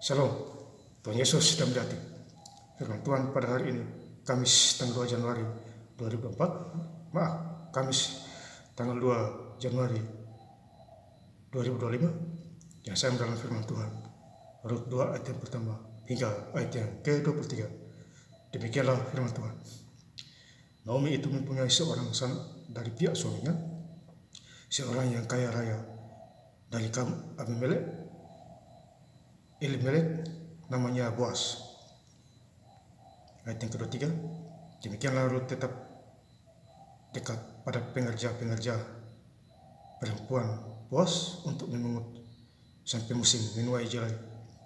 Shalom, Tuhan Yesus sedang berarti. Firman Tuhan pada hari ini, Kamis tanggal 2 Januari 2024, Kamis tanggal 2 Januari 2025, yang saya mendalam firman Tuhan, Rut 2 ayat yang pertama hingga ayat yang ke-23. Demikianlah firman Tuhan. Naomi itu mempunyai seorang son dari pihak suaminya, seorang yang kaya raya dari kaum Abimelek, Elimelek, namanya Boas. Ayat yang ke-23, demikianlah Rut tetap dekat pada pengerja-pengerja perempuan Boas untuk memungut sampai musim menuai jelai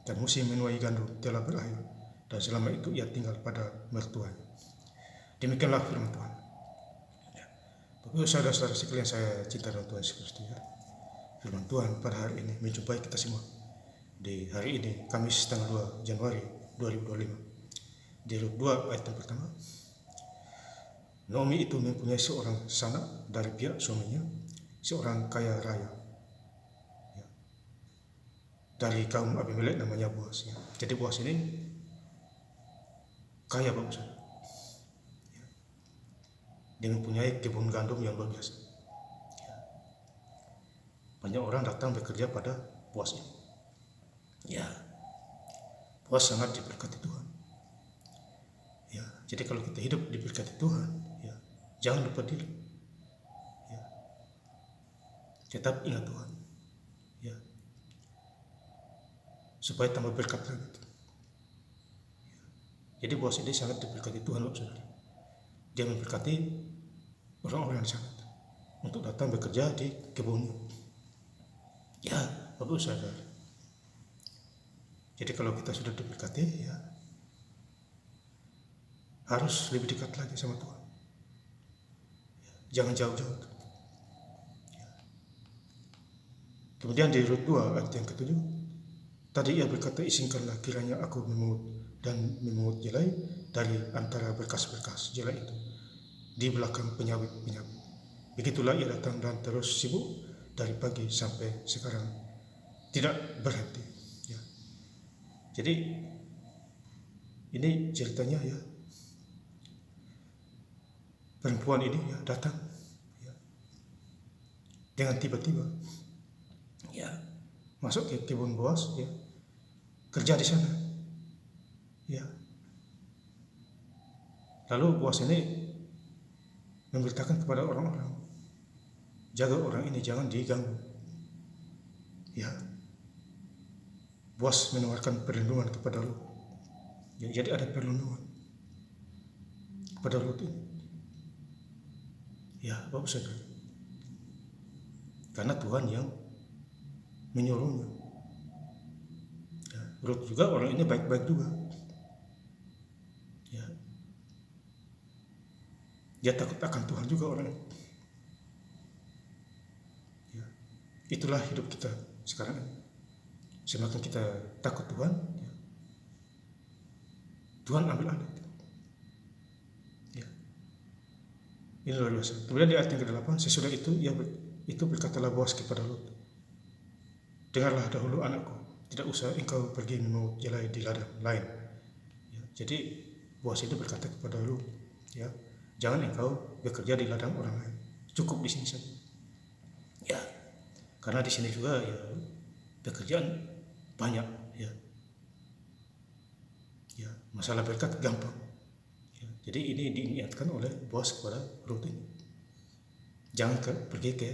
dan musim menuai gandum telah berakhir, dan selama itu ia tinggal pada mertuanya. Demikianlah firman Tuhan. Bapak saudara-saudara sekalian saya cinta dan Tuhan Yesus Kristus, firman Tuhan pada hari ini menjumpai kita semua di hari ini, Kamis tanggal 2 Januari 2025. Di Rut 2 ayat yang pertama, Naomi itu mempunyai seorang sanak dari pihak suaminya, seorang kaya raya dari kaum Abimelek, namanya Boas. Jadi Boas ini kaya bangsa. Dia mempunyai kebun gandum yang luar biasa. Banyak orang datang bekerja pada Boas ini. Boas sangat diberkati Tuhan. Jadi kalau kita hidup diberkati Tuhan, jangan lupa diri. Tetap ingat Tuhan. Supaya tambah berkat lagi. Jadi Boas ini sangat diberkati Tuhan, saudara. Dia memberkati orang-orang di sana untuk datang bekerja di kebunnya. Bapak saudara. Jadi kalau kita sudah diberkati, harus lebih dekat lagi sama Tuhan. Jangan jauh-jauh. Kemudian di Rut 2 ayat yang ke-7, tadi ia berkata, izinkanlah kiranya aku memungut jelai dari antara berkas-berkas jelai itu di belakang penyawit-penyawit. Begitulah ia datang dan terus sibuk dari pagi sampai sekarang, tidak berhenti. Jadi ini ceritanya perempuan ini datang dengan tiba-tiba masuk ke kebun Boas, kerja di sana. Lalu Boas ini memberitakan kepada orang-orang, jaga orang ini, jangan diganggu. Boas menawarkan perlindungan kepada Rut. Jadi ada perlindungan kepada Rut ini. Bapak saudara. Karena Tuhan yang menyuruhnya. Rut juga orang ini baik-baik juga. Dia takut akan Tuhan juga orang ini. Itulah hidup kita sekarang ini. Semakin kita takut Tuhan, Tuhan ambil alih. Ini luar biasa. Kemudian di ayat yang ke-8, sesudah itu berkatalah Boas kepada Rut, dengarlah dahulu anakku, tidak usah engkau pergi memungut jelai di ladang lain. Jadi Boas itu berkata kepada Rut, jangan engkau bekerja di ladang orang lain, cukup di sini saja. Karena di sini juga pekerjaan banyak, masalah berkat gampang. Jadi ini diingatkan oleh Boas kepada Rut ini, jangan pergi ke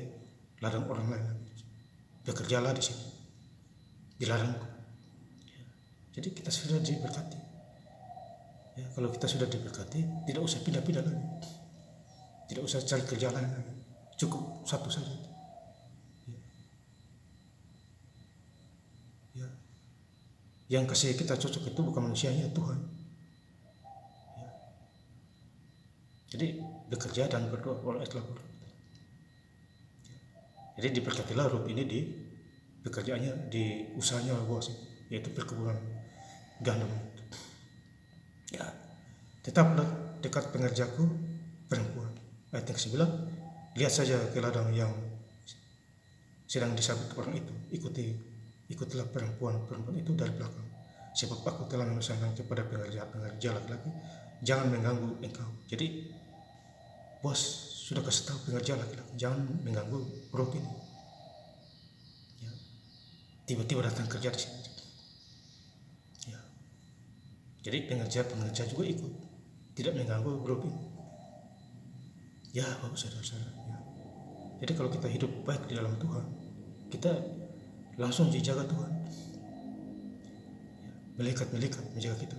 ladang orang lain, bekerjalah di sini, di ladangku. Jadi kita sudah diberkati. Kalau kita sudah diberkati, tidak usah pindah-pindah lagi, tidak usah cari kerja lain lagi, cukup satu saja. Yang kasih kita cocok itu bukan manusianya, Tuhan. Jadi bekerja dan berdoa oleh Allah. Jadi diberkatilah Rut ini di pekerjaannya, di usahanya Boas, yaitu perkebunan gandum. Tetaplah dekat pengerjaku perempuan. Ayat yang ke-9, lihat saja ke ladang yang sedang disabit orang itu, ikutilah perempuan itu dari belakang. sebab aku telah memesankan kepada pengerja laki-laki, jangan mengganggu engkau. Jadi bos sudah kasih tahu pengerja laki-laki, jangan mengganggu Ruth ini. Ya. Tiba-tiba datang kerja di sini. Ya. Jadi pengerja juga ikut, tidak mengganggu Ruth ini. Ya, Bapak saudara-saudara. Ya. Jadi kalau kita hidup baik di dalam Tuhan, kita langsung dijaga Tuhan. Malaikat-malaikat menjaga kita.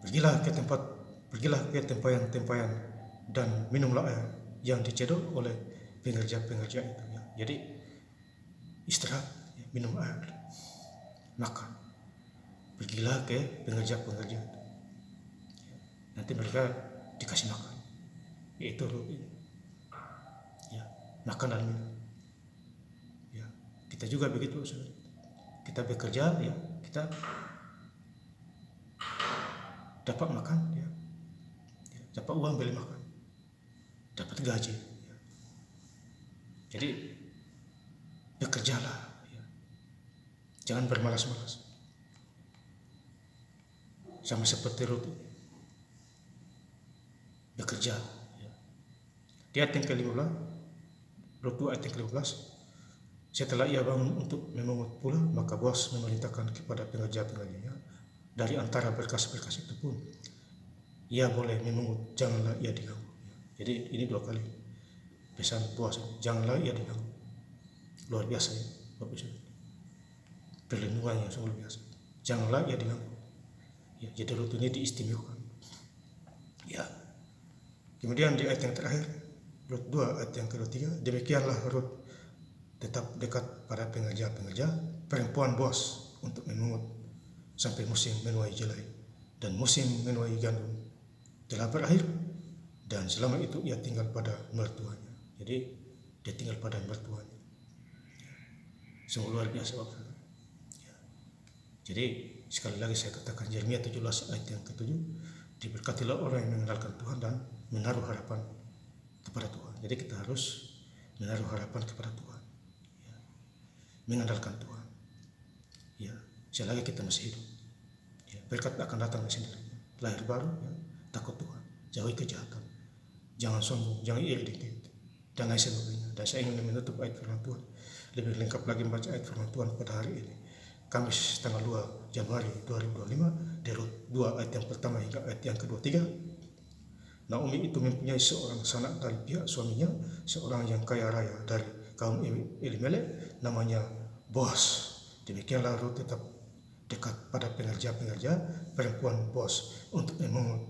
Pergilah ke tempayan-tempayan dan minumlah air yang dicedok oleh pengerja-pengerja itu. Ya. Jadi istirahat, ya, minum air, makan. Pergilah ke pengerja-pengerja itu. Nanti mereka dikasih makan, yaitu ya, makan dan minum. Ya, kita juga begitu, saudara. Kita bekerja, ya, kita dapat makan, ya, dapat uang beli makan, dapat gaji. Ya. Jadi bekerjalah, ya. Jangan bermalas-malas. Sama seperti Ruth, bekerja. Ya. Di ayat yang ke-15, Ruth 2 ayat yang ke-15, setelah ia bangun untuk memungut pula, maka Boas memerintahkan kepada pengerja-pengerjanya, dari antara berkas-berkas itu pun ia boleh memungut, janganlah ia diganggu. Jadi ini 2 kali pesan Boas, janganlah ia diganggu. Luar biasa, ya Bapak Ibu. Perlindungan yang sangat luar biasa. Janganlah ia diganggu. Ya, jadi Ruth ini diistimewakan. Ya. Kemudian di ayat yang terakhir, Ruth 2 ayat yang ke-3, demikianlah Ruth tetap dekat pada pengerja-pengerja perempuan Boas untuk memungut sampai musim menuai jelai, dan musim menuai gandum telah berakhir, dan selama itu ia tinggal pada mertuanya. Jadi dia tinggal pada mertuanya. Sungguh luar biasa, Bapak. Ya. Jadi sekali lagi saya katakan, Yeremia 17 ayat yang ke-7, diberkatilah orang yang mengandalkan Tuhan dan menaruh harapan kepada Tuhan. Jadi kita harus menaruh harapan kepada Tuhan, ya. Mengandalkan Tuhan. Ya, selagi kita masih hidup, ya, berkat akan datang sendiri. Lahir baru, ya, takut Tuhan, jauhi kejahatan, jangan sombong, jangan iri diri, dan lain sebagainya. Dan saya ingin menutup ayat firman Tuhan, lebih lengkap lagi membaca ayat firman Tuhan pada hari ini, Kamis tanggal 2 Januari 2025, dari 2 ayat yang pertama hingga ayat yang ke-23. Naomi itu mempunyai seorang sanak dari pihak suaminya, seorang yang kaya raya dari kaum Elimelek, namanya Boas. Demikianlah Ruth tetap dekat pada pengerja-pengerja perempuan Boas untuk memungut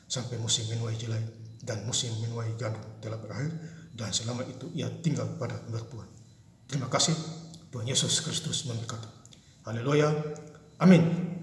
sampai musim menuai jelai, dan musim menuai gandum telah berakhir, dan selama itu ia tinggal pada mertua. Terima kasih. Tuhan Yesus Kristus memberkati. Haleluya. Amin.